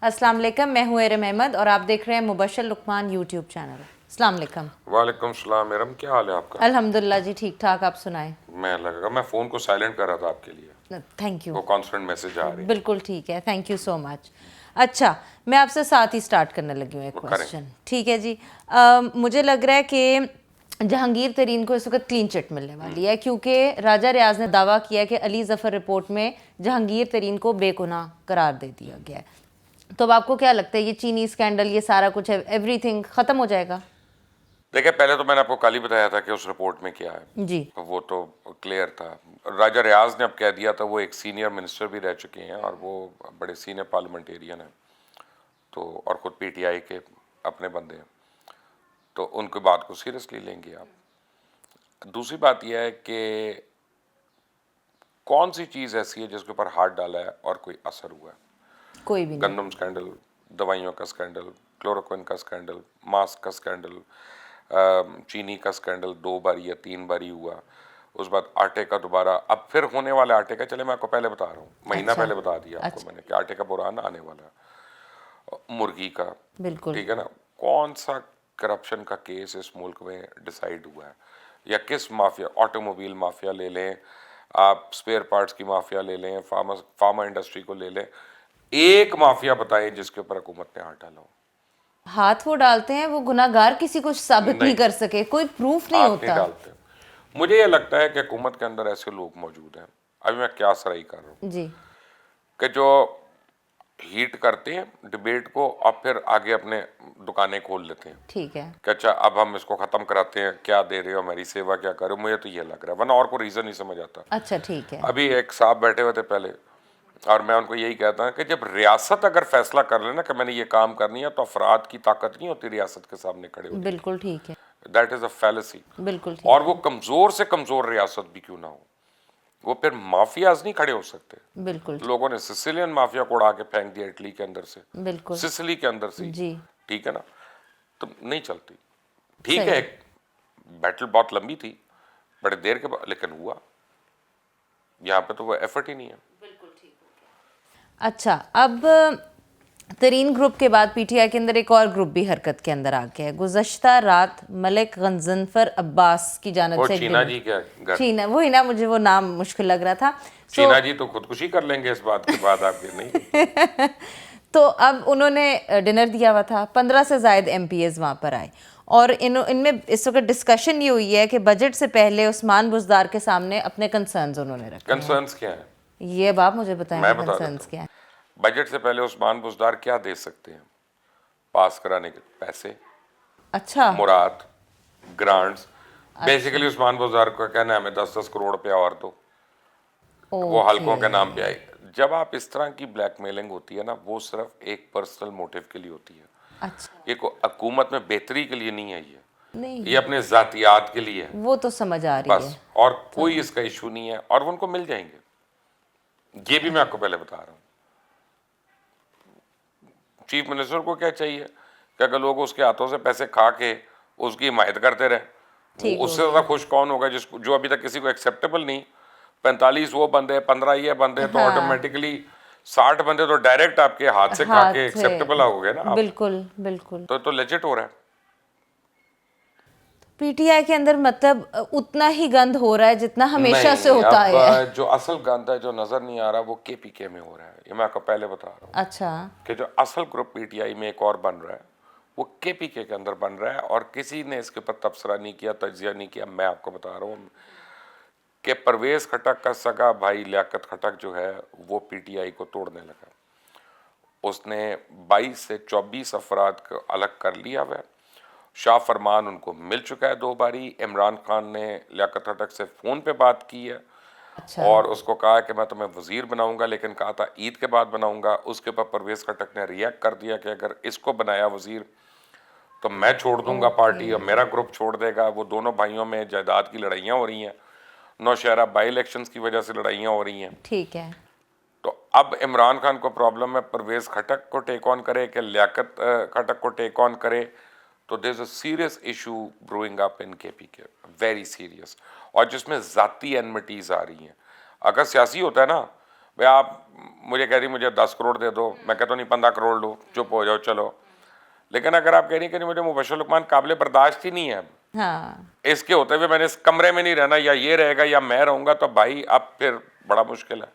अस्सलाम वालेकुम, मैं हूँ एरम अहमद और आप देख रहे हैं मुबशर लुकमान यूट्यूब चैनल। अस्सलाम वालेकुम। वालेकुम सलाम एरम, क्या हाल है आपका? अल्हम्दुलिल्लाह जी, ठीक ठाक, आप सुनाएं। मैं फ़ोन को साइलेंट कर रहा था आपके लिए, थैंक यू। वो कॉन्स्टेंट मैसेज आ रही हैं। बिल्कुल ठीक है, थैंक यू सो मच। अच्छा, मैं आपसे साथ ही स्टार्ट करने लगी हूँ एक वो करें। क्वेश्चन, ठीक है जी। मुझे लग रहा है कि जहांगीर तरीन को इस वक्त क्लीन चिट मिलने वाली है, क्योंकि राजा रियाज ने दावा किया कि अली जफ़र रिपोर्ट में जहांगीर तरीन को बेगुनाह करार दे दिया गया है। तो अब आपको क्या लगता है, ये चीनी स्कैंडल, ये सारा कुछ है, एवरीथिंग ख़त्म हो जाएगा? देखिए, पहले तो मैंने आपको कल ही बताया था कि उस रिपोर्ट में क्या है, जी। वो तो क्लियर था। राजा रियाज ने अब कह दिया था, वो एक सीनियर मिनिस्टर भी रह चुके हैं और वो बड़े सीनियर पार्लियामेंटेरियन हैं, तो और ख़ुद पीटीआई के अपने बंदे हैं, तो उनकी बात को सीरियसली लेंगे आप। दूसरी बात यह है कि कौन सी चीज़ ऐसी है जिसके ऊपर हाथ डाला है और कोई असर हुआ है? कोई भी नहीं। गंदम स्कैंडल, दवाइयों का स्कैंडल, क्लोरोक्विन का स्कैंडल, मास्क का स्कैंडल, चीनी का स्कैंडल 2 बारी या 3 बारी हुआ। उस बाद आटे का दोबारा, अब फिर होने वाले आटे का, चले मैं आपको पहले बता रहा हूँ, महीना अच्छा पहले बता दिया आपको अच्छा। मैंने कि आटे का बुरान आने वाला है। मुर्गी का, बिल्कुल। ठीक है ना, कौन सा करप्शन का केस इस मुल्क में डिसाइड हुआ है, या किस माफिया, ऑटोमोबाइल माफिया ले लें आप, स्पेयर पार्ट्स की माफिया ले लें, फार्मा इंडस्ट्री को ले लें, एक माफिया बताएं जिसके ऊपर हुकूमत ने हाथ डाला हो? हाथ वो डालते हैं, वो गुनाहगार किसी को साबित नहीं नहीं, कर सके, कोई प्रूफ नहीं हाथ नहीं होता। डालते। मुझे ये लगता है कि हुकूमत के अंदर ऐसे लोग मौजूद हैं, अभी मैं क्या सराही कर रहा हूँ, जी। कि जो हीट करते हैं डिबेट को और फिर आगे अपने दुकानें खोल लेते हैं ठीक है। कि अच्छा अब हम इसको ख़त्म कराते हैं, क्या दे रहे हो, हमारी सेवा क्या कर रहे हो। मुझे तो ये लग रहा है, वरना और कोई रीज़न नहीं समझ आता। अच्छा ठीक है। अभी एक साहब बैठे हुए थे पहले, और मैं उनको यही कहता हूँ कि जब रियासत अगर फैसला कर लेना कि मैंने ये काम करनी है, तो अफराद की ताकत नहीं होती रियासत के सामने खड़े होने की। बिल्कुल ठीक है। That is a fallacy. बिल्कुल और ठीक वो है। कमज़ोर से कमज़ोर रियासत भी क्यों ना हो, वो फिर माफियाज नहीं खड़े हो सकते। बिल्कुल लोगों ने सिसिलियन माफिया को उड़ा के फेंक दिया इटली के अंदर से, बिल्कुल। सिसिली के अंदर से ही, जी। ठीक है ना, तो नहीं चलती। ठीक है, सही। एक बैटल बहुत लंबी थी, बड़े देर के बाद, लेकिन हुआ। यहाँ पे तो वो एफर्ट ही नहीं है। अच्छा, अब तरीन ग्रुप के बाद पीटीआई के अंदर एक और ग्रुप भी हरकत के अंदर आ गया है। गुज़श्ता रात मलिक गंजनफर अब्बास की जानिब वो से एक चीना डिनर। जी क्या घर, चीना, वही ना, मुझे वो नाम मुश्किल लग रहा था। चीना जी तो खुदकुशी कर लेंगे इस बात के बाद, आपके नहीं। तो अब उन्होंने डिनर दिया हुआ था, 15 से ज़ायद एमपीएस वहाँ पर आए, और इनमें इस वक्त डिस्कशन ये हुई है कि बजट से पहले उस्मान बुज़दार के सामने अपने कंसर्न्स उन्होंने रखे हैं। कंसर्न्स क्या है, ये अब आप मुझे बताएंगे मैं बता देता कंसर्न्स हूँ। क्या है। बजट से पहले उस्मान बुजदार क्या दे सकते हैं? पास कराने के पैसे, अच्छा। मुराद, ग्रांट्स। अच्छा। बेसिकली उस्मान बुजदार का कहना है हमें 10-10 करोड़ रुपया और दो, वो ओके। हल्कों के नाम पे आए। जब आप इस तरह की ब्लैकमेलिंग होती है ना, वो सिर्फ एक पर्सनल मोटिव के लिए होती है। अच्छा। ये हुकूमत में बेहतरी के लिए नहीं है, ये नहीं, अपने ज़ातियात के लिए है वो तो समझ आ रही है। बस, और कोई इसका इशू नहीं है, और वो उनको मिल जाएंगे। ये भी मैं आपको पहले बता रहा हूँ। चीफ मिनिस्टर को क्या चाहिए कि अगर लोग उसके हाथों से पैसे खा के उसकी हिमायत करते रहे, वो ठीक हो उससे गया। ज़्यादा खुश कौन होगा, जिसको, जो अभी तक किसी को एक्सेप्टेबल नहीं। 45 वो बंदे, 15 ये बंदे, तो हाँ। ऑटोमेटिकली 60 बंदे तो डायरेक्ट आपके हाथ से खा के हाथ से। एक्सेप्टेबल हो गए ना आप। बिल्कुल बिल्कुल। तो लेजिट हो रहा है। पीटीआई के अंदर मतलब उतना ही गंद हो रहा है जितना हमेशा से नहीं, होता अब है। जो असल गंद है जो नजर नहीं आ रहा, वो केपीके में हो रहा है। ये मैं आपको पहले बता रहा हूँ अच्छा। कि जो असल ग्रुप पीटीआई में एक और बन रहा है, वो केपीके के अंदर बन रहा है, और किसी ने इसके ऊपर तबसरा नहीं किया, तजिया नहीं किया। मैं आपको बता रहा हूँ कि परवेज खटक का सगा भाई लियाकत खटक जो है, वो पीटीआई को तोड़ने लगा। उसने 22 से 24 अफराद को अलग कर लिया हुआ है। शाह फरमान उनको मिल चुका है 2 बारी। इमरान खान ने लियाकत खटक से फ़ोन पे बात की है, अच्छा। और उसको कहा कि मैं तुम्हें वज़ीर बनाऊंगा, लेकिन कहा था ईद के बाद बनाऊंगा। उसके ऊपर परवेज़ खटक ने रिएक्ट कर दिया कि अगर इसको बनाया वज़ीर तो मैं छोड़ दूंगा ओके। पार्टी, और मेरा ग्रुप छोड़ देगा। वो दोनों भाइयों में जायदाद की लड़ाइयाँ हो रही हैं, नौशहरा बाई इलेक्शंस की वजह से लड़ाइयाँ हो रही हैं। ठीक है। तो अब इमरान खान को प्रॉब्लम है, परवेज़ खटक को टेक ऑन करे कि लियाकत खटक को टेक ऑन करे। तो there is a serious issue brewing up in KPK, very serious, और जिसमें ज़ाती एनमिटीज़ आ रही हैं। अगर सियासी होता है ना, भाई आप मुझे कह रही मुझे 10 करोड़ दे दो, मैं कहता नहीं 15 करोड़ लो, चुप हो जाओ चलो। लेकिन अगर आप कह रही कि मुझे मुबश्शिर लुकमान काबिल बर्दाश्त ही नहीं है, हाँ इसके होते हुए मैंने इस कमरे में नहीं रहना, या ये रहेगा या मैं रहूंगा, तो भाई अब फिर बड़ा मुश्किल है।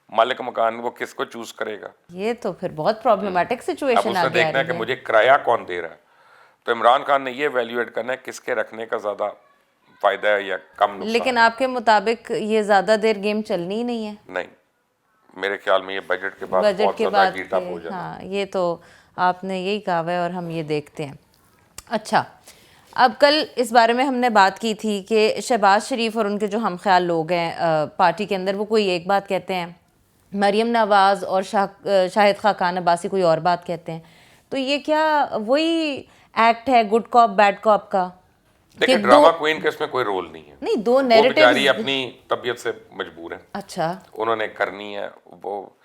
मालिक मकान वो किसको चूज करेगा? ये तो फिर बहुत प्रॉब्लमेटिक अब सिचुएशन उसने आगे आ देखना है रही कि है। मुझे किराया कौन दे रहा है। तो इमरान खान ने ये वैल्यूएट करना है किसके रखने का ज्यादा फायदा है या कम नुकसान लेकिन है। आपके मुताबिक ये ज्यादा देर गेम चलनी ही नहीं है नहीं, मेरे ख्याल में ये बजट के बाद बजट बहुत के ज्यादा बाद हीट के। अप हो जाना। हाँ ये तो आपने यही कहा है और हम ये देखते हैं। अच्छा, अब कल इस बारे में हमने बात की थी कि शहबाज शरीफ और उनके जो हम ख्याल लोग हैं पार्टी के अंदर, वो कोई एक बात कहते हैं, मरीम नवाज़ और शाहिद खाकान अब्बासी कोई और बात कहते हैं। तो ये क्या वही एक्ट है गुड कॉप बैड कॉप का कि देखिए, ड्रामा क्वीन का इसमें कोई रोल नहीं है। नहीं, दो वो बेचारी नैरेटिव्स। अपनी तबीयत से मजबूर है, अच्छा उन्होंने करनी है वो।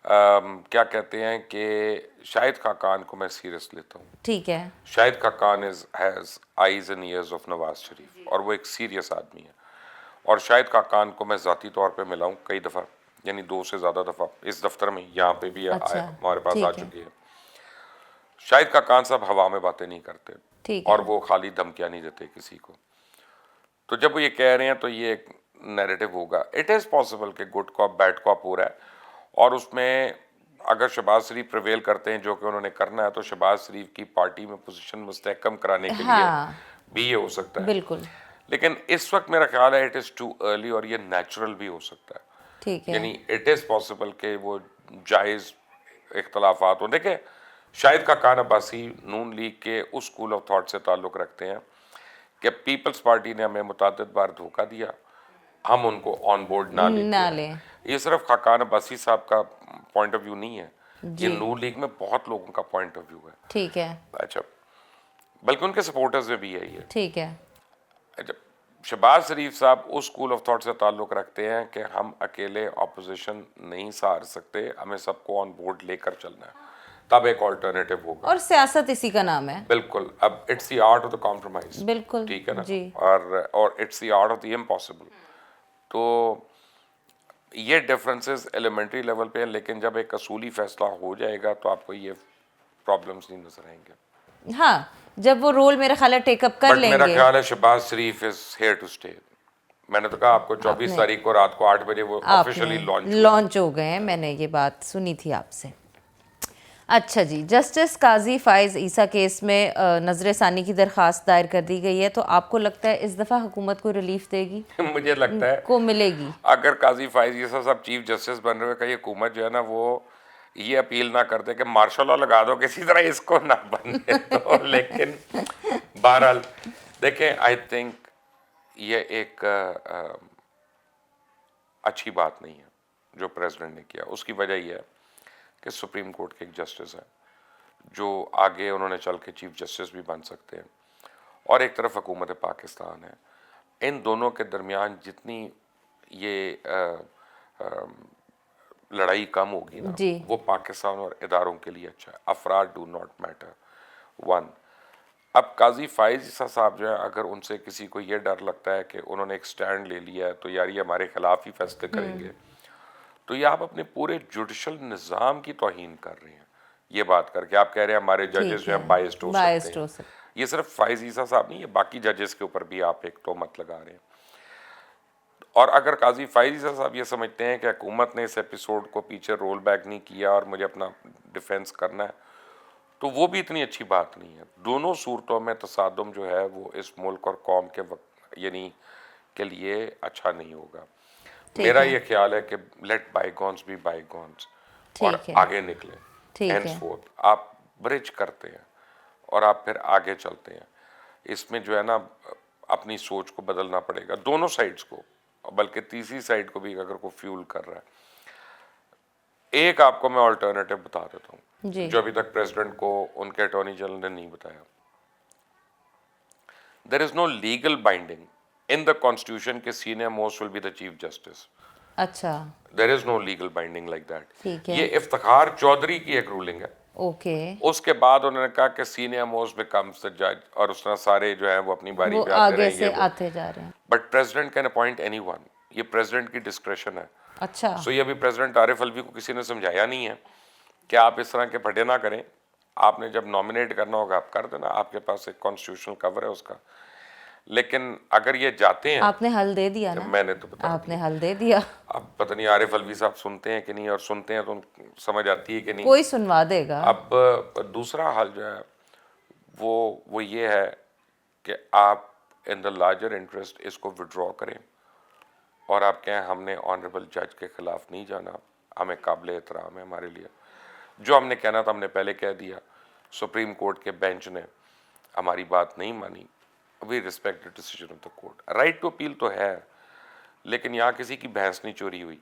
क्या कहते हैं कि शाहिद खाकान को मैं सीरियस लेता हूँ। ठीक है। Shahid Khaqan has eyes and ears of Nawaz Sharif, और वो एक सीरियस आदमी है। और शाहिद खाकान को मैं ज़ाती तौर पे मिला हूँ कई दफ़ा, यानी 2 से ज़्यादा दफ़ा इस दफ्तर में, यहाँ पे भी अच्छा हमारे पास ठीक आ है चुकी है। शाहिद खाकान साहब हवा में बातें नहीं करते, ठीक और है। वो खाली धमकियाँ नहीं देते किसी को। तो जब वो ये कह रहे हैं तो ये एक नैरेटिव होगा। इट इज़ पॉसिबल कि गुड कॉप बैड कॉप हो रहा है, और उसमें अगर शहबाज शरीफ प्रिवेल करते हैं, जो कि उन्होंने करना है, तो शहबाज शरीफ की पार्टी में पोजीशन मुस्तहकम कराने के लिए हाँ भी ये हो सकता है। बिल्कुल लेकिन इस वक्त मेरा ख्याल है इट इज़ टू अर्ली, और ये नेचुरल भी हो सकता है। ठीक है। यानी इट इज़ पॉसिबल कि वो जायज़ इख्तलाफात हों। देखें, शाहिद खाकान अब्बासी नून लीग के उस स्कूल ऑफ थॉट से ताल्लुक़ रखते हैं कि पीपल्स पार्टी ने हमें मुतअद्दिद बार धोखा दिया, हम उनको ऑन बोर्ड ना लेके ना आए। लें। ये सिर्फ खाकान अब्बासी साहब का पॉइंट ऑफ व्यू नहीं है, ये जी नून लीग में बहुत लोगों का पॉइंट ऑफ व्यू है। ठीक है। अच्छा, बल्कि उनके सपोर्टर्स में भी है ये। ठीक है। अच्छा, शहबाज शरीफ साहब उस स्कूल ऑफ थॉट से ताल्लुक़ रखते हैं कि हम अकेले ऑपोजिशन नहीं सहार सकते, हमें सबको ऑन बोर्ड लेकर चलना है, तब एक ऑल्टरनेटिव होगा। और सियासत इसी का नाम है। बिल्कुल। अब it's the art of the compromise, बिल्कुल ठीक है ना, जी। और it's the art of the impossible. तो ये डिफरेंसेस एलिमेंट्री लेवल पे हैं, लेकिन जब एक असूली फैसला हो जाएगा तो आपको ये प्रॉब्लम्स नहीं नजर आएंगे। हाँ, जब वो रोल मेरा ख्याल है टेकअप कर बट मेरा लेंगे। ख्याल है शहबाज शरीफ इज हेयर टू स्टे। मैंने तो कहा आपको 24 तारीख को रात को 8 बजे वो ऑफिशियली लॉन्च हो गए हैं, मैंने ये बात सुनी थी आपसे। अच्छा जी, जस्टिस काजी फाइज ईसा केस में नजर सानी की दरख्वास्त दायर कर दी गई है, तो आपको लगता है इस दफ़ा हुकूमत को रिलीफ देगी? मुझे लगता है को मिलेगी। अगर काजी फाइज ईसा साहब चीफ जस्टिस बन रहे हो, कहीं हुकूमत जो है ना वो ये अपील ना करते कि मार्शल लॉ लगा दो किसी तरह इसको ना बनने दो। लेकिन बहरहाल देखें, आई थिंक ये एक अच्छी बात नहीं है जो प्रेसिडेंट ने किया। उसकी वजह यह है कि सुप्रीम कोर्ट के एक जस्टिस हैं जो आगे उन्होंने चल के चीफ जस्टिस भी बन सकते हैं, और एक तरफ हुकूमत पाकिस्तान है। इन दोनों के दरमियान जितनी ये लड़ाई कम होगी ना, जी वो पाकिस्तान और इदारों के लिए अच्छा है। अफराद डू नॉट मैटर। वन, अब काजी फाइज ईसा साहब जो है, अगर उनसे किसी को ये डर लगता है कि उन्होंने एक स्टैंड ले लिया है तो यार ये हमारे खिलाफ ही फैसले करेंगे, तो ये आप अपने पूरे जुडिशल निज़ाम की तौहीन कर रहे हैं। ये बात करके आप कह रहे हैं हमारे जजेस जो हैं बायस्ड हो सकते हैं। ये सिर्फ फाइज ईसा साहब नहीं, ये बाकी जजेस के ऊपर भी आप एक तोहमत लगा रहे हैं। और अगर काजी फाइज ईसा साहब ये समझते हैं कि हुकूमत ने इस एपिसोड को पीछे रोल बैक नहीं किया और मुझे अपना डिफेंस करना है, तो वो भी इतनी अच्छी बात नहीं है। दोनों सूरतों में तसादुम जो है वो इस मुल्क और कौम के वक्त यानी के लिए अच्छा नहीं होगा। मेरा ये ख्याल है कि लेट बाईगॉन्स बी बाईगॉन्स, और आगे निकले। हैंसफोर्थ आप ब्रिज करते हैं और आप फिर आगे चलते हैं। इसमें जो है ना अपनी सोच को बदलना पड़ेगा, दोनों साइड्स को, बल्कि तीसरी साइड को भी अगर कोई फ्यूल कर रहा है। एक आपको मैं ऑल्टरनेटिव बता देता हूँ जो अभी तक प्रेसिडेंट को उनके अटॉर्नी जनरल ने नहीं बताया। There is no legal binding in the constitution के senior most will be the chief justice. अच्छा, there is no legal binding like that. ठीक है। ये इफ्तिखार चौधरी की एक रूलिंग है। ओके। उसके बाद उन्होंने कहा कि सीनियर मोस्ट बिकम्स द जज, और उसने सारे जो है वो अपनी बारी वो पे आते आगे रहे से आते जा रहे हैं। But president can appoint anyone. ये प्रेसिडेंट की डिस्क्रेशन है। अच्छा। सो ये अभी प्रेसिडेंट आरिफ अलवी को किसी ने समझाया नहीं है कि आप इस तरह के फटे ना करें, आपने जब नॉमिनेट करना होगा आप कर देना, आपके पास एक कॉन्स्टिट्यूशनल कवर है उसका। लेकिन अगर ये जाते हैं, आपने हल दे दिया ना, मैंने तो बता आपने हल दे दिया, अब पता नहीं आरिफ अलवी साहब सुनते हैं कि नहीं, और सुनते हैं तो समझ आती है कि नहीं। कोई सुनवा देगा। अब दूसरा हाल जो है वो ये है कि आप इन द लार्जर इंटरेस्ट इसको विड्रॉ करें और आप कहें हमने ऑनरेबल जज के खिलाफ नहीं जाना, हमें काबिल एहतराम है हमारे लिए, जो हमने कहना था हमने पहले कह दिया, सुप्रीम कोर्ट के बेंच ने हमारी बात नहीं मानी, we respect the decision of the court. Right to appeal तो है, लेकिन यहाँ किसी की भैंस नहीं चोरी हुई,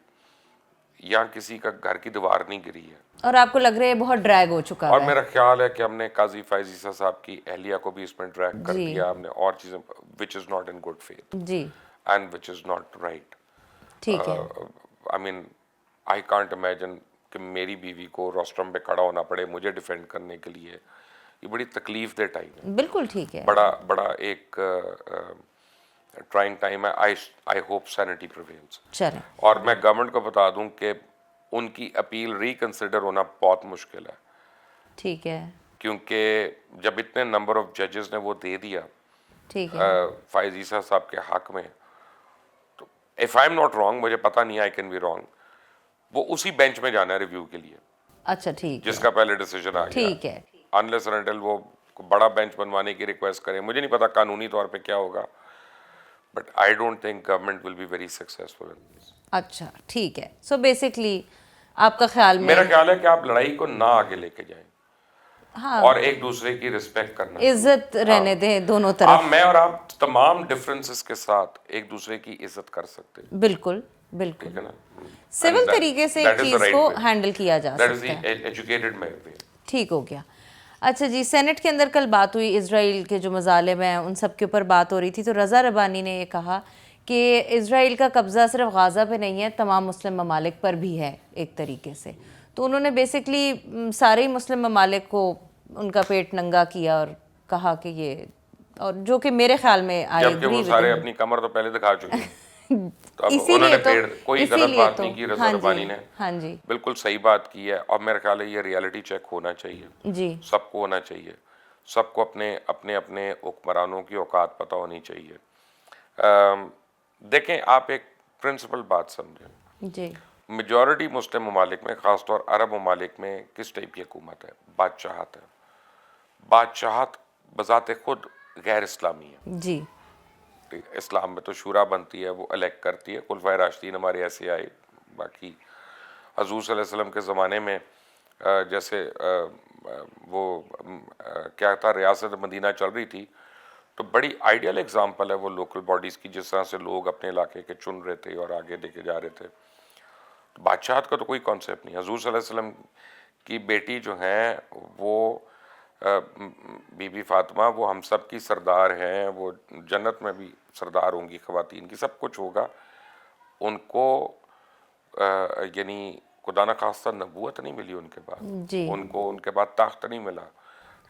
यहाँ किसी का घर की दीवार नहीं गिरी है। और आपको लग रहा है बहुत ड्रैग हो चुका और है? मेरा ख्याल है कि हमने काजी फैजीसा साहब की अहलिया को भी इसमें ड्रैग कर जी। दिया हमने, और चीज़ें which is not in good faith ji, and which is not right. ठीक है। I mean I can't imagine कि मेरी बीवी को रोस्ट्रम पे खड़ा होना पड़े मुझे डिफेंड करने के लिए, ये बड़ी तकलीफ दे टाइम है, बिल्कुल ठीक है। बड़ा एक ट्राइंग टाइम है। I hope sanity prevails. चलें, और मैं गवर्नमेंट को बता दूं कि उनकी अपील रिकंसिडर होना बहुत मुश्किल है, ठीक है, क्योंकि जब इतने नंबर ऑफ जजेस ने वो दे दिया ठीक है। फायजीसा साहब के हक में, तो if I am not wrong, मुझे पता नहीं, आई कैन बी रॉन्ग, वो उसी बेंच में जाना है रिव्यू के लिए अच्छा, ठीक है, जिसका पहले डिसीजन आ गया। ठीक है। अनलेस एंड अनटिल वो बड़ा बेंच बनवाने की रिक्वेस्ट करें, मुझे नहीं पता कानूनी तौर पे क्या होगा, but I don't think government will be very successful in this. अच्छा, ठीक है। सो बेसिकली आपका ख्याल में, मेरा ख्याल है कि आप लड़ाई को ना आगे लेके जाएं, हाँ, और एक दूसरे की रिस्पेक्ट करना, इज्जत रहने दें दोनों आप तरफ। मैं और आप तमाम डिफरेंसेस के साथ एक दूसरे की इज्जत कर सकते हैं, बिल्कुल, बिल्कुल ठीक है ना। सिविल तरीके से एक चीज को हैंडल किया जा दैट इज सकता है। द एजुकेटेड वे। ठीक हो गया। अच्छा जी, सेनेट के अंदर कल बात हुई, इजराइल के जो मजालिम हैं उन सब के ऊपर बात हो रही थी, तो रज़ा रबानी ने ये कहा कि इजराइल का कब्ज़ा सिर्फ गाज़ा पे नहीं है, तमाम मुस्लिम ममालिक पर भी है एक तरीके से। तो उन्होंने बेसिकली सारे ही मुस्लिम ममालिक को उनका पेट नंगा किया और कहा कि ये, और जो कि मेरे ख्याल में आई जबकि वो सारे अपनी कमर तो पहले दिखा चुके हैं। तो अब उन्होंने कोई गलत बात नहीं की रज़ा रबानी ने, हाँ जी, बिल्कुल सही बात की है। और मेरा ख्याल है ये रियलिटी चेक होना चाहिए, जी, सबको होना चाहिए, सबको अपने अपने अपने हुक्मरानों की औकात पता होनी चाहिए। देखें, आप एक प्रिंसिपल बात समझें, जी, मेजॉरिटी मुस्लिम ममालिक में, ख़ासतौर अरब ममालिक में किस टाइप की हुकूमत है? बादशाहत है। बादशाहत बज़ाते खुद गैर इस्लामी है। जी, इस्लाम में तो शूरा बनती है, वो इलेक्ट करती है, खुलफाए राशिदीन हमारे ऐसे आए। बाकी हजूर सल्लल्लाहु अलैहि वसल्लम के ज़माने में जैसे वो क्या था, रियासत मदीना चल रही थी, तो बड़ी आइडियल एग्जांपल है वो लोकल बॉडीज़ की, जिस तरह से लोग अपने इलाके के चुन रहे थे और आगे लेके जा रहे थे। तो बादशाहत का तो कोई कॉन्सेप्ट नहीं। हजूर सल्लल्लाहु अलैहि वसल्लम की बेटी जो हैं वो बीबी फातिमा, वो हम सब की सरदार हैं, वो जन्नत में भी सरदार होंगी, ख़वातीन की सब कुछ होगा। उनको यानी खुदा न खास्ता नबूवत नहीं मिली उनके बाद, जी, उनको उनके बाद ताख्त नहीं मिला।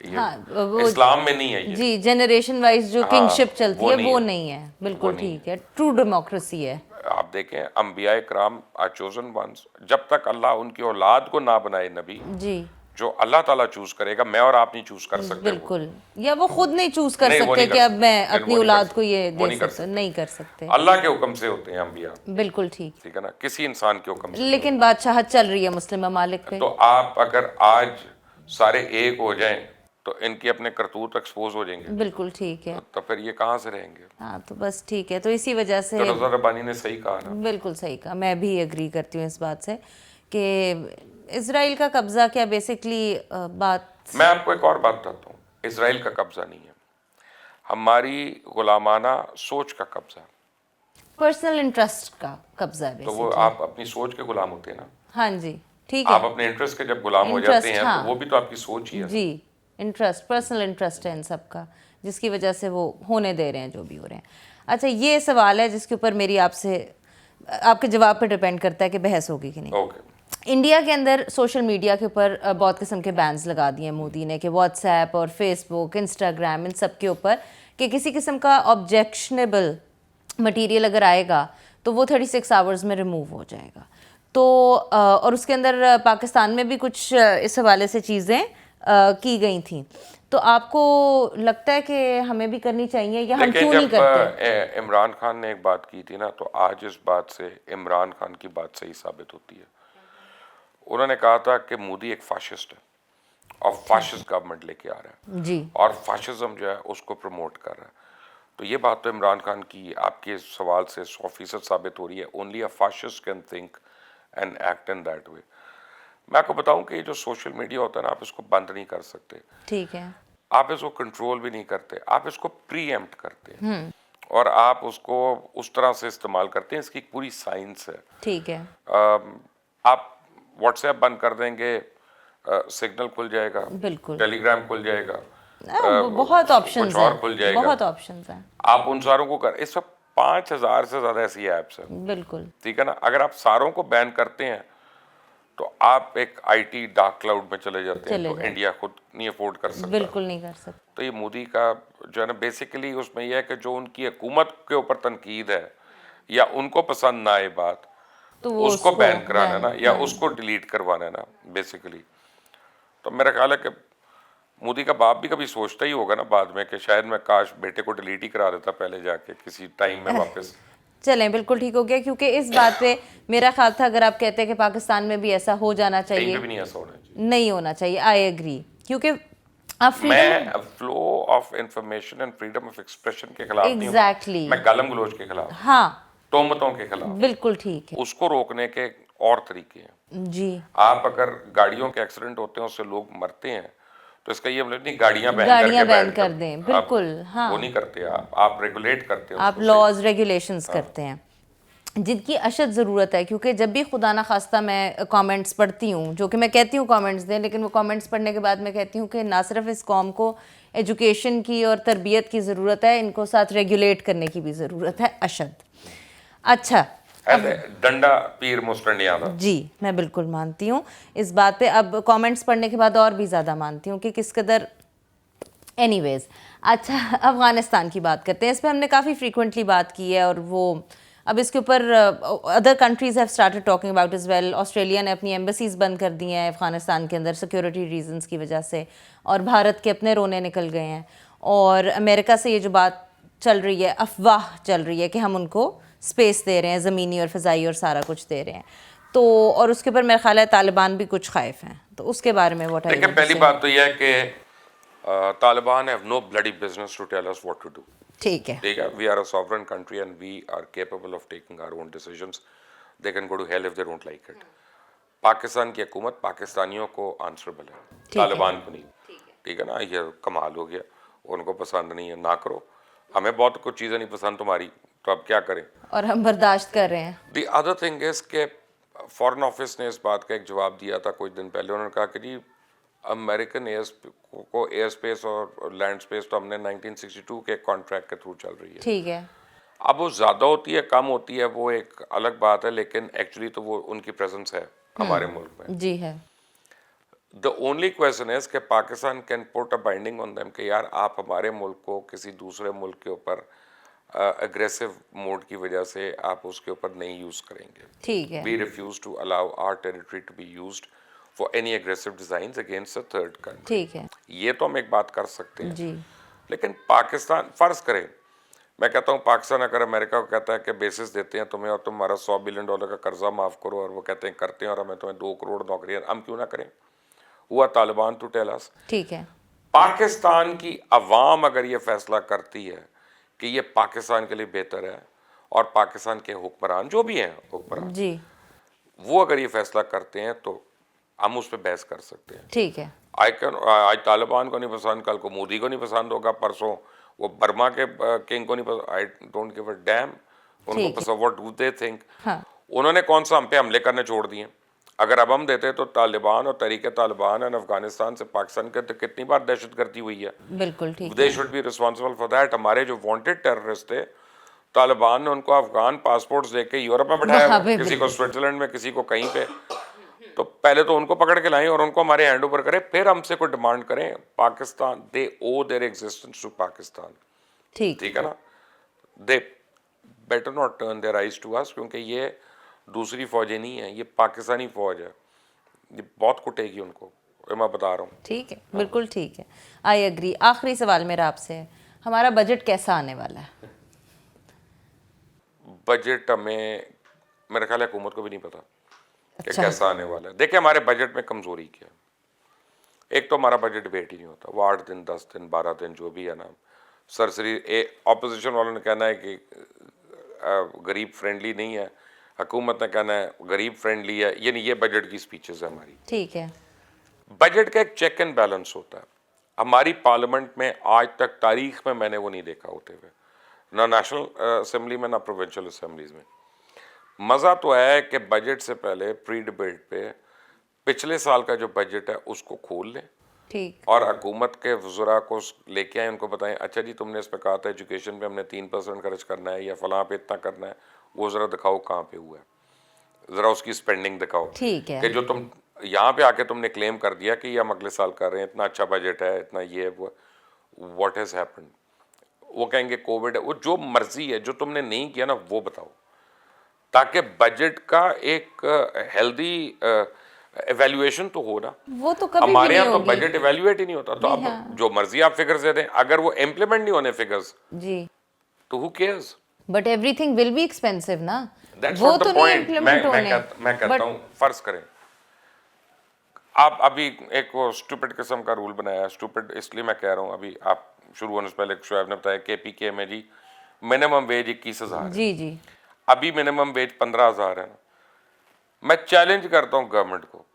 ये हाँ, वो इस्लाम में नहीं है ये। जी, जनरेशन वाइज जो किंगशिप चलती वो है नहीं वो है। नहीं है, बिल्कुल नहीं ठीक है, ट्रू डेमोक्रेसी है। आप देखें, अंबिया कराम आर चोजन वंस, जब तक अल्लाह उनकी औलाद को ना बनाए नबी, जी, जो अल्लाह ताला चूज करेगा, मैं और आप नहीं चूज कर सकते। बिल्कुल, या वो खुद नहीं चूज कर नहीं, वो सकते नहीं कि कर अब मैं सकते। अपनी वो नहीं औलाद कर को ये सकते। वो दे नहीं कर सकता, सकते। नहीं कर सकते। अल्लाह के हुक्म से होते हैं अंबिया, बिल्कुल ठीक। ठीक है ना, किसी इंसान के हुक्म से। लेकिन बादशाहत चल रही है मुस्लिम ममालिक पे। तो आप अगर आज सारे एक हो जाएं तो इनके अपने करतूत एक्सपोज हो जाएंगे, बिल्कुल ठीक है। तो फिर ये कहाँ से रहेंगे? हाँ, तो बस ठीक है, तो इसी वजह से तो रज़ा रब्बानी ने सही कहा ना। बिल्कुल सही कहा, मैं भी एग्री करती हूँ इस बात से कि इसराइल का कब्जा क्या बेसिकली बात। मैं आपको एक और बात बताता हूँ, इसराइल का कब्जा नहीं है, हमारी गुलामाना सोच का कब्जा। पर्सनल इंटरेस्ट का कब्जा है तो वो basically। आप अपनी सोच के गुलाम होते हैं ना। हाँ जी, ठीक है, आप अपने इंटरेस्ट के जब गुलाम हो जाते हैं हाँ, तो वो भी तो आपकी सोच ही है। जी, इंटरेस्ट, पर्सनल इंटरेस्ट है इन सब का, जिसकी वजह से वो होने दे रहे हैं जो भी हो रहे हैं। अच्छा, ये सवाल है जिसके ऊपर मेरी आपसे, आपके जवाब पे डिपेंड करता है कि बहस होगी कि नहीं। ओके। इंडिया के अंदर सोशल मीडिया के ऊपर बहुत किस्म के बैन्स लगा दिए मोदी ने, कि व्हाट्सएप और फेसबुक, इंस्टाग्राम, इन सब के ऊपर कि किसी किस्म का ऑब्जेक्शनेबल मटेरियल अगर आएगा तो वो 36 आवर्स में रिमूव हो जाएगा। तो और उसके अंदर पाकिस्तान में भी कुछ इस हवाले से चीज़ें की गई थी। तो आपको लगता है कि हमें भी करनी चाहिए या हम देखिए, क्यों नहीं जब करते? इमरान खान ने एक बात की थी ना, तो आज इस बात से इमरान खान की बात सही साबित होती है। उन्होंने कहा था कि मोदी एक फाशिस्ट है और फाशिस्ट गवर्नमेंट लेके आ रहा है जी और फाशिज्म जो है उसको प्रमोट कर रहा है। तो ये बात तो इमरान खान की आपके सवाल से 100% साबित हो रही है। Only a fascist can think and act in that way. मैं आपको बताऊं कि ये जो सोशल मीडिया होता है ना, आप इसको बंद नहीं कर सकते, ठीक है। आप इसको कंट्रोल भी नहीं करते, आप इसको प्रीएम्प्ट करते हैं और आप उसको उस तरह से इस्तेमाल करते हैं। इसकी एक पूरी साइंस है। ठीक है। आप व्हाट्सएप बंद कर देंगे, सिग्नल खुल जाएगा, बिल्कुल। टेलीग्राम खुल जाएगा, बहुत कुछ ऑप्शंस और हैं, खुल जाएगा। बहुत ऑप्शंस हैं। आप उन सारों को कर, इस वक्त 5,000 से ज्यादा ऐसी ऐप्स हैं, बिल्कुल। ठीक है ना। अगर आप सारों को बैन करते हैं तो आप एक आईटी डार्क क्लाउड में चले जाते हैं, चले तो जाए। इंडिया खुद नहीं अफोर्ड कर सकता। बिल्कुल नहीं कर सकते। तो ये मोदी का जो है ना, बेसिकली उसमें यह है कि जो उनकी हुकूमत के ऊपर तनकीद है या उनको पसंद ना आए बात, तो वो उसको बैन कराना है बैन, ना, या हाँ। उसको डिलीट करवाना है ना बेसिकली। तो मेरा ख्याल है कि मोदी का बाप भी कभी सोचता ही होगा ना बाद में कि शायद मैं काश बेटे को डिलीट ही करा देता पहले जाके किसी टाइम में वापस। चलें, बिल्कुल ठीक हो गया, क्योंकि इस बात पे मेरा ख्याल था अगर आप कहते हैं कि पाकिस्तान में भी ऐसा हो जाना कहीं पे चाहिए, भी नहीं ऐसा होना चाहिए। नहीं होना चाहिए। आई एग्री, क्योंकि आप फ्रीडम, मैं flow of information and freedom of expression के खिलाफ नहीं हूँ। एग्जैक्टली, मैं गालम गलोच के खिलाफ, हाँ, तोहमतों के खिलाफ। बिल्कुल ठीक है। उसको रोकने के और तरीके हैं। जी, आप अगर गाड़ियों के एक्सीडेंट होते हैं उससे लोग मरते हैं, तो इसका ये मतलब नहीं गाड़ियां बैन करके गाड़ियां बैन बैठ कर जाओ। दें, आप बिल्कुल, वो हाँ। नहीं करते, आप रेगुलेट करते हैं आप उसको सही। लॉज रेगुलेशंस करते हैं जिनकी अशद ज़रूरत है, क्योंकि जब भी खुदा ना खास्ता मैं कमेंट्स पढ़ती हूँ, जो कि मैं कहती हूँ कमेंट्स दें, लेकिन वो कमेंट्स पढ़ने के बाद मैं कहती हूँ कि ना सिर्फ इस कौम को एजुकेशन की और तरबियत की ज़रूरत है, इनको साथ रेगुलेट करने की भी ज़रूरत है, अशद। अच्छा, ऐसे डंडा पीर मुस्टंडियां था। जी, मैं बिल्कुल मानती हूँ इस बात पे। अब कमेंट्स पढ़ने के बाद और भी ज़्यादा मानती हूँ कि किस कदर, एनीवेज। अच्छा, अफ़गानिस्तान की बात करते हैं। इस पे हमने काफ़ी फ्रीक्वेंटली बात की है और वो अब इसके ऊपर other countries have started talking about is well. Australia ने अपनी एम्बेसीज़ बंद कर दी हैं अफ़गानिस्तान के अंदर सिक्योरिटी रीजंस की वजह से, और भारत के अपने रोने निकल गए हैं। और अमेरिका से ये जो बात चल रही है, अफवाह चल रही है कि हम उनको स्पेस दे रहे हैं, ज़मीनी और फ़ज़ाई और सारा कुछ दे रहे हैं। तो और उसके ऊपर मेरा ख्याल है तालिबान भी कुछ खाइफ हैं, तो उसके बारे में व्हाट आर देखिए, यू पहली से? बात तो यह है कि Taliban have no bloody business to tell us what to do. ठीक है, ठीक है, we are a sovereign country and we are capable of taking our own decisions. They can go to hell if they don't like it. Pakistan की हुकूमत पाकिस्तानियों को answerable है, ठीक है, तालिबान को नहीं। ठीक है ना, ये कमाल हो गया। उनको पसंद नहीं है ना करो, हमें बहुत कुछ चीज़ें नहीं पसंद तुम्हारी, तो अब क्या करें। और हम बर्दाश्त कर रहे हैं। दी अदर थिंग इज के फॉरेन ऑफिस ने इस बात का एक जवाब दिया था कुछ दिन पहले। उन्होंने कहा कि जी अमेरिकन एयर स्पेस और लैंड स्पेस तो हमने 1962 के कॉन्ट्रैक्ट के थ्रू चल रही है। ठीक है, अब वो ज़्यादा होती है कम होती है वो एक अलग बात है, लेकिन एक्चुअली तो वो उनकी प्रेजेंस है हमारे मुल्क में। जी है, द ओनली क्वेश्चन इज कि Pakistan can put a binding on them कि यार आप हमारे मुल्क को किसी दूसरे मुल्क के ऊपर अग्रेसिव मोड की वजह से आप उसके ऊपर नहीं यूज़ करेंगे। ठीक है, We refuse to allow our territory to be used for any aggressive designs against a third country. ठीक है, ये तो हम एक बात कर सकते हैं। जी, लेकिन पाकिस्तान फर्ज करें, मैं कहता हूँ पाकिस्तान अगर अमेरिका को कहता है कि बेसिस देते हैं तुम्हें और तुम्हारा $100 बिलियन का कर्जा माफ करो, और वो कहते हैं करते हैं और हमें तुम्हें 2 करोड़ नौकरियां, हम क्यों ना करें। हुआ तालिबान टू टेल अस। ठीक है, पाकिस्तान की अवाम अगर ये फैसला करती है कि ये पाकिस्तान के लिए बेहतर है, और पाकिस्तान के हुक्मरान जो भी हैं हुक्मरान, जी, वो अगर ये फैसला करते हैं तो हम उस पर बहस कर सकते हैं। ठीक है, आज तालिबान को नहीं पसंद, कल को मोदी को नहीं पसंद होगा, परसों वो बर्मा के किंग को नहीं पसंद। I don't give a dam, उनको ठीक है, पसंद, व्हाट डू दे थिंक। हाँ, उन्होंने कौन सा हम पे हमले करने छोड़ दिए। अगर अब हम देते तो तालिबान और तरीके तालिबान एंड अफगानिस्तान से पाकिस्तान के तो कितनी बार दहशतगर्दी हुई है। बिल्कुल ठीक दे है, should be responsible for that. हमारे जो वांटेड टेररिस्ट थे, तालिबान ने उनको अफगान पासपोर्ट्स देके यूरोप में बैठाया वहाँ हुआ, पे किसी को स्विट्जरलैंड में, किसी को कहीं पे। तो पहले तो उनको पकड़ के लाएं और उनको हमारे हैंड ओवर करें, फिर हमसे कोई डिमांड करें। Pakistan, they owe their existence to Pakistan. ठीक, ठीक है ना, they better not turn their eyes to us, क्योंकि ये दूसरी फौजें नहीं है, ये पाकिस्तानी फौज है, ये बहुत कुटेगी उनको, ये मैं बता रहा हूँ। ठीक है, बिल्कुल ठीक है, आई एग्री। आखिरी सवाल मेरा आपसे है, हमारा बजट कैसा आने वाला है? बजट हमें, मेरे ख्याल है हुकूमत को भी नहीं पता कि अच्छा। कैसा आने वाला है। देखिए हमारे बजट में कमजोरी क्या है। एक तो हमारा बजट डिबेट ही नहीं होता, वो 8 दिन 10 दिन 12 दिन जो भी है ना, सरसरी ऑपोजिशन वालों ने कहना है कि गरीब फ्रेंडली नहीं है, हुकूमत ने कहना है गरीब फ्रेंडली है, यानी ये बजट की स्पीचेस है हमारी। ठीक है। बजट का एक चेक एंड बैलेंस होता है। हमारी पार्लियामेंट में आज तक तारीख में मैंने वो नहीं देखा होते हुए, ना नेशनल असेंबली में ना प्रोविंशियल असेंबलीज में। मज़ा तो है कि बजट से पहले प्री डिबेट पे पिछले साल का जो बजट है उसको खोल लें ठीक। और हुकूमत के वज़रा को लेके आए, उनको बताएं अच्छा जी तुमने इस पे कहा था एजुकेशन पे हमने 3% खर्च करना है या फलां पे इतना करना है, वो ज़रा दिखाओ कहाँ पे हुआ है, ज़रा उसकी स्पेंडिंग दिखाओ। ठीक है। कि जो तुम यहाँ पे आके तुमने क्लेम कर दिया कि ये हम अगले साल कर रहे हैं, इतना अच्छा बजट है, इतना ये है वो, व्हाट हैज़ हैपेंड। वो कहेंगे कोविड है, वो जो मर्जी है, जो तुमने नहीं किया ना वो बताओ, ताकि बजट का एक हेल्दी एवेल्युएशन तो हो ना। वो तो कभी भी हमारे नहीं यहाँ तो होगी। बजट इवेल्युएट ही नहीं होता, तो अब हाँ। जो मर्जी आप फिगर्स दे दें, अगर वो इम्प्लीमेंट नहीं होने फिगर्स जी। तो who cares. But everything will be expensive ना, दैट्स वो नॉट तो द नहीं पॉइंट। इम्प्लीमेंट होने। मैं कहता बट हूँ फर्ज करें आप अभी एक वो स्टूपिड किस्म का रूल बनाया है, स्टूपिड इसलिए मैं कह रहा हूँ, अभी आप शुरू होने से पहले शोएब ने बताया केपीके में जी मिनिमम वेज 21,000 है, जी जी। अभी मिनिमम वेज 15,000 है ना। मैं चैलेंज करता हूँ गवर्नमेंट को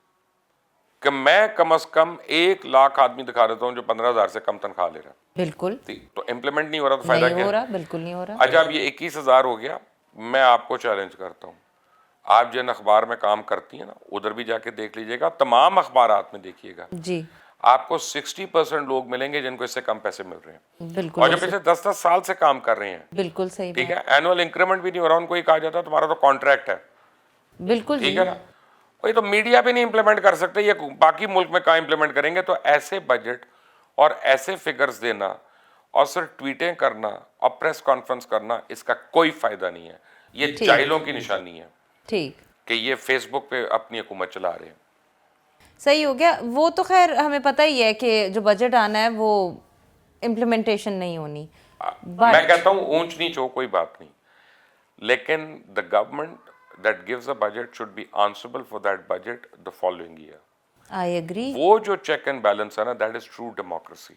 कि मैं कम से कम 1 लाख आदमी दिखा देता हूँ जो 15,000 से कम तनख्वाह ले रहा है। बिल्कुल तो इम्प्लीमेंट नहीं हो रहा तो फायदा नहीं क्या हो है? रहा, बिल्कुल नहीं हो रहा। अच्छा अब ये 21,000 हो गया, मैं आपको चैलेंज करता हूँ, आप जिन अखबार में काम करती हैं ना उधर भी जाके देख लीजिएगा, तमाम अखबारात में देखिएगा, जी आपको 60% लोग मिलेंगे जिनको इससे कम पैसे मिल रहे हैं बिल्कुल। और जो पिछले 10-10 साल से काम कर रहे हैं। बिल्कुल सही ठीक बात। है, एनुअल इंक्रीमेंट भी नहीं हो रहा, उनको ही कहा जाता है तुम्हारा तो कॉन्ट्रैक्ट है। बिल्कुल ठीक जी। है ना, वही तो मीडिया भी नहीं इंप्लीमेंट कर सकते, ये बाकी मुल्क में कहाँ इंप्लीमेंट करेंगे। तो ऐसे बजट और ऐसे फिगर्स देना और सिर्फ ट्वीटें करना और प्रेस कॉन्फ्रेंस करना, इसका कोई फायदा नहीं है। ये ठीक। जाहिलों की निशानी है ठीक, कि ये फेसबुक पे अपनी हुकूमत चला रहे हैं। सही हो गया। वो तो खैर हमें पता ही है कि जो बजट आना है वो इम्प्लीमेंटेशन नहीं होनी। मैं कहता हूँ ऊंच नीच हो कोई बात नहीं, लेकिन the government that gives a budget should be answerable for that budget the following year. I agree. वो जो चेक एंड बैलेंस है ना, दैट इज ट्रू डेमोक्रेसी,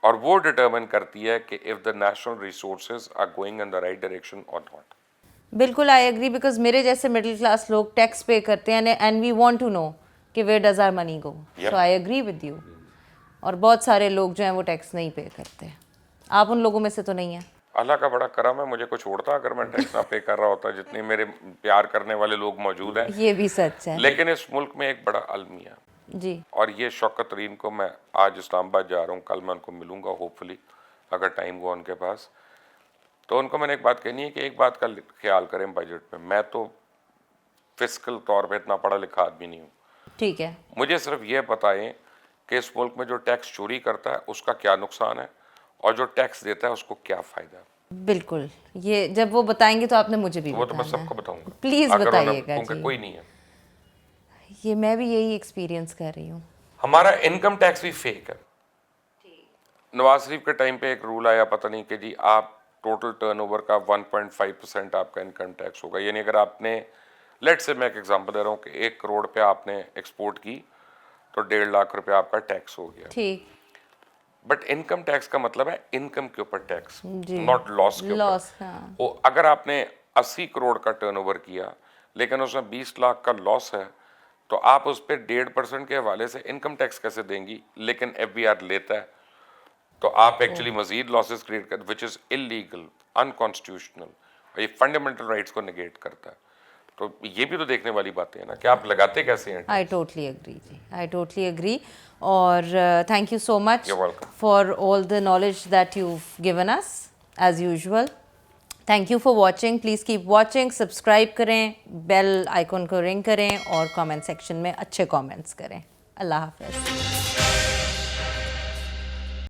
और वो डिटरमिन करती है कि if the national resources are going in the right direction और नॉट। बिल्कुल आई एग्री, बिकॉज मेरे जैसे मिडिल क्लास लोग टैक्स पे करते हैं and we want to know कि where does our money go. So I agree with you. और बहुत सारे लोग जो हैं वो टैक्स नहीं पे करते। आप उन लोगों में से तो नहीं हैं। अल्लाह का बड़ा करम है, मुझे कुछ छोड़ता अगर मैं टैक्स ना पे कर रहा होता, जितने मेरे प्यार करने वाले लोग मौजूद हैं। ये भी सच है। लेकिन इस मुल्क में एक बड़ा अलमिया, जी और ये शौकत तरीन को मैं आज इस्लामाबाद जा रहा हूँ, कल मैं उनको मिलूंगा होपफुली अगर टाइम हुआ उनके पास, तो उनको मैंने एक बात कहनी है कि एक बात का ख्याल करें बजट में। मैं तो फिस्कल तौर पे इतना पढ़ा लिखा आदमी नहीं हूँ, ठीक है। मुझे सिर्फ ये बताएं कि इस मुल्क में जो टैक्स चोरी करता है उसका क्या नुकसान है और जो टैक्स देता है उसको क्या फ़ायदा है। बिल्कुल, ये जब वो बताएंगे तो आपने मुझे भी वो तो मैं बताना है। सबको बताऊंगा, प्लीज अगर बताइएगा उनका जी। कोई नहीं है। ये मैं भी यही एक्सपीरियंस कर रही हूँ। हमारा इनकम टैक्स भी फेक है। नवाज शरीफ के टाइम पे एक रूल आया, पता नहीं कि जी आप टोटल टर्नओवर का 1.5% आपका इनकम टैक्स होगा, यानी अगर आपने लेट से, मैं एक एग्जांपल दे रहा हूँ कि 1 करोड़ पे आपने एक्सपोर्ट की तो 1.5 लाख रुपए आपका टैक्स हो गया। ठीक। बट इनकम टैक्स का मतलब है इनकम के ऊपर टैक्स, जी। नॉट लॉस के लॉस, ऊपर। हाँ। वो अगर आपने 80 करोड़ का टर्नओवर किया लेकिन उसमें 20 लाख का लॉस है, तो आप उस पर 1.5% के हवाले से इनकम टैक्स कैसे देंगी? लेकिन FBR लेता है, तो आप एक्चुअली मजीद लॉसेस क्रिएट कर, विच इज़ इलीगल, अनकॉन्स्टिट्यूशनल, और ये फंडामेंटल राइट्स को नेगेट करता है। तो ये भी तो देखने वाली बातें हैं ना कि आप लगाते कैसे हैं। आई टोटली एग्री जी, आई टोटली एग्री। और thank you so much You're welcome. For all the knowledge that you've given us as usual. Thank you for watching. Please keep watching, subscribe करें, बेल आइकॉन को ring करें और comment section में अच्छे comments करें। अल्लाह हाफ़िज़।